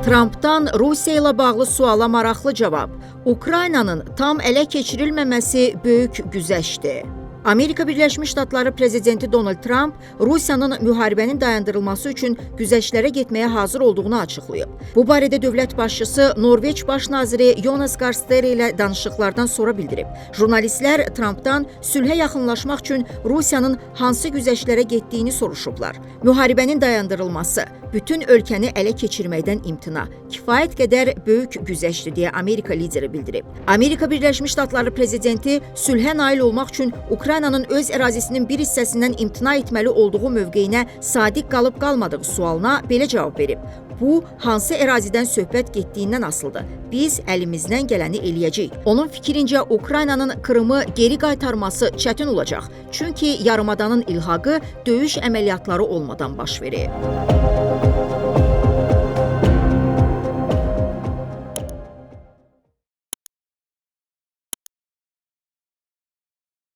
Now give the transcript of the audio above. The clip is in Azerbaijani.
Trampdan Rusiya ilə bağlı suala maraqlı cavab. Ukraynanın tam ələ keçirilməməsi böyük güzəştdir. Amerika Birləşmiş Ştatları prezidenti Donald Trump Rusiyanın müharibənin dayandırılması üçün güzəştlərə getməyə hazır olduğunu açıqlayıb. Bu barədə dövlət başçısı Norveç baş naziri Jonas Gahr Støre ilə danışıqlardan sonra bildirib. Jurnalistlər Trumpdan sülhə yaxınlaşmaq üçün Rusiyanın hansı güzəştlərə getdiyini soruşublar. Müharibənin dayandırılması, bütün ölkəni ələ keçirməkdən imtina, kifayət qədər böyük güzəştdir deyə Amerika lideri bildirib. Amerika Birləşmiş Ştatları prezidenti sülhə nail olmaq üçün Ukraynanın öz ərazisinin bir hissəsindən imtina etməli olduğu mövqeyinə sadiq qalıb-qalmadığı sualına belə cavab verib. Bu, hansı ərazidən söhbət getdiyindən asılıdır. Biz əlimizdən gələni eləyəcəyik. Onun fikrincə, Ukraynanın Krımı geri qaytarması çətin olacaq. Çünki yarımadanın ilhaqı döyüş əməliyyatları olmadan baş verir.